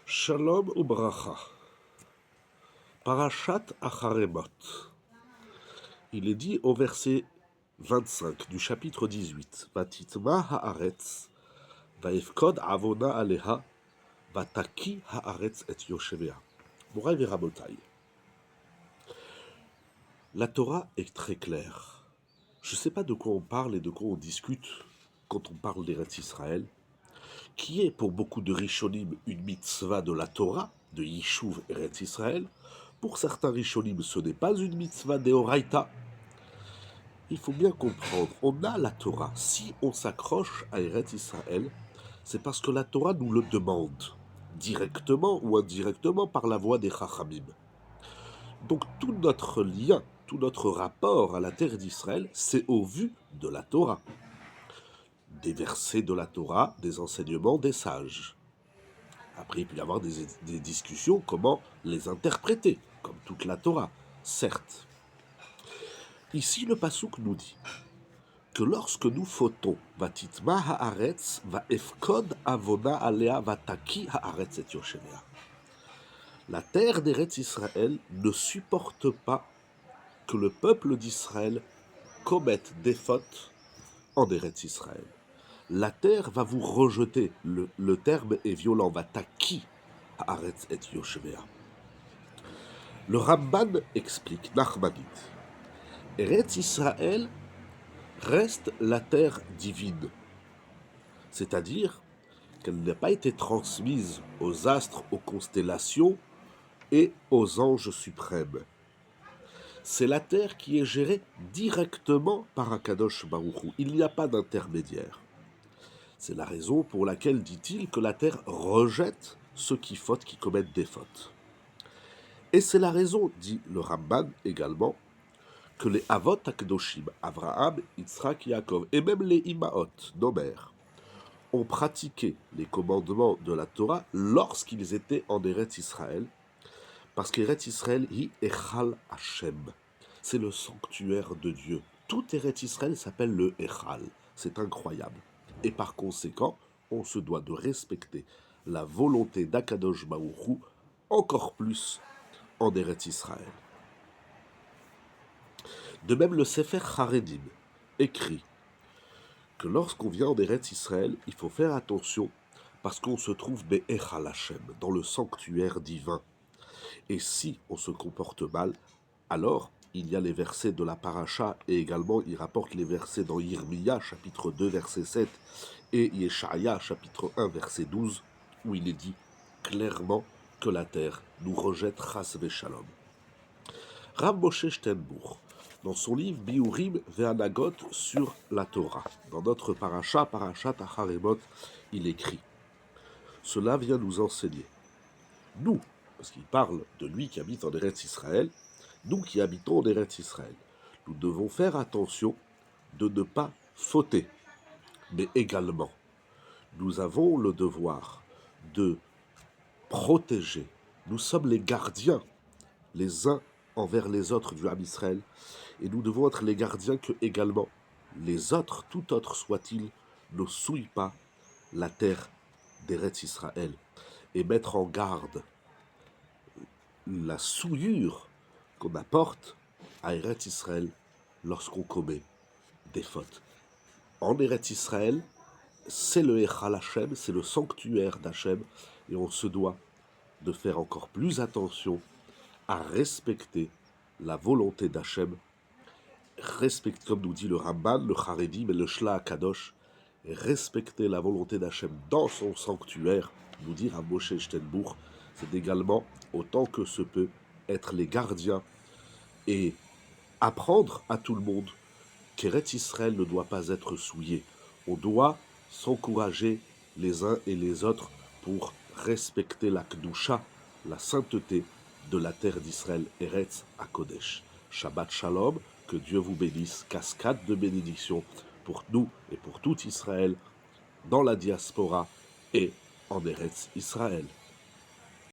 Shalom ubracha. Parashat Acharemot. Il est dit au verset 25 du chapitre 18. Vatitma haaretz, vaefkod avona aleha, vataki haaretz et yoshevea. Moraï Verabotai. La Torah est très claire. Je ne sais pas de quoi on parle et de quoi on discute quand on parle d'Eretz Israël, qui est pour beaucoup de Rishonim une mitzvah de la Torah, de Yishuv Eretz Israël. Pour certains Rishonim, ce n'est pas une mitzvah d'Eoraita. Il faut bien comprendre, on a la Torah. Si on s'accroche à Eretz Israël, c'est parce que la Torah nous le demande, directement ou indirectement par la voix des Chachamim. Donc tout notre lien, tout notre rapport à la terre d'Israël, c'est au vu de la Torah. Des versets de la Torah, des enseignements des sages. Après, il peut y avoir des discussions, comment les interpréter, comme toute la Torah, certes. Ici, le passouk nous dit que lorsque nous fautons, Vatitma haaretz, vaefkod avona alea, vataki haaretz et yoshevea. La terre d'Eretz Israël ne supporte pas que le peuple d'Israël commette des fautes en Eretz Israël. La terre va vous rejeter. Le terme est violent. Vataki haaretz et yoshevea. Le Ramban explique, Nachmanide, Eretz Israël reste la terre divine, c'est-à-dire qu'elle n'a pas été transmise aux astres, aux constellations et aux anges suprêmes. C'est la terre qui est gérée directement par Akadosh Baruch Hu. Il n'y a pas d'intermédiaire. C'est la raison pour laquelle, dit-il, que la terre rejette ceux qui fautent, qui commettent des fautes. Et c'est la raison, dit le Ramban également, que les Avot Akdoshim, Avraham, Yitzhak, Yaakov, et même les Imaot, nos mères, ont pratiqué les commandements de la Torah lorsqu'ils étaient en Eretz Israël, parce qu'Eretz Israël, hi Echal Hashem, c'est le sanctuaire de Dieu. Tout Eretz Israël s'appelle le Echal, c'est incroyable. Et par conséquent, on se doit de respecter la volonté d'Akadosh Baruch Hu encore plus en Eretz Israël. De même, le Sefer Haredim écrit que lorsqu'on vient en Eretz Israël, il faut faire attention parce qu'on se trouve Be'echal Hashem, dans le sanctuaire divin. Et si on se comporte mal, alors il y a les versets de la paracha et également il rapporte les versets dans Yirmiya, chapitre 2, verset 7 et Yeshaya, chapitre 1, verset 12, où il est dit clairement que la terre nous rejette chas v'shalom. Rav Moshe Steinbuch, dans son livre Biurim ve'anagot sur la Torah, dans notre paracha, Parashat Acharemot, il écrit « Cela vient nous enseigner, nous, parce qu'il parle de lui qui habite en Eretz Israël, nous qui habitons en Eretz Israël, nous devons faire attention de ne pas fauter, mais également, nous avons le devoir de protéger, nous sommes les gardiens, les uns envers les autres du Ham Israël, et nous devons être les gardiens que également les autres, tout autre soit-il, ne souillent pas la terre d'Eretz Israël, et mettre en garde la souillure qu'on apporte à Eretz Israël lorsqu'on commet des fautes. En Eretz Israël, c'est le Echal Hashem, c'est le sanctuaire d'Hachem, et on se doit de faire encore plus attention à respecter la volonté d'Hachem, respecter, comme nous dit le Ramban, le Haredim et le Shla Kadosh, respecter la volonté d'Hachem dans son sanctuaire, nous dit Rav Moshe Steinbuch, c'est également, autant que se peut, être les gardiens et apprendre à tout le monde qu'Eretz Israël ne doit pas être souillé. On doit s'encourager les uns et les autres pour respecter la Kedusha, la sainteté de la terre d'Israël, Eretz HaKodesh. Shabbat Shalom, que Dieu vous bénisse, cascade de bénédictions pour nous et pour tout Israël, dans la diaspora et en Eretz Israël.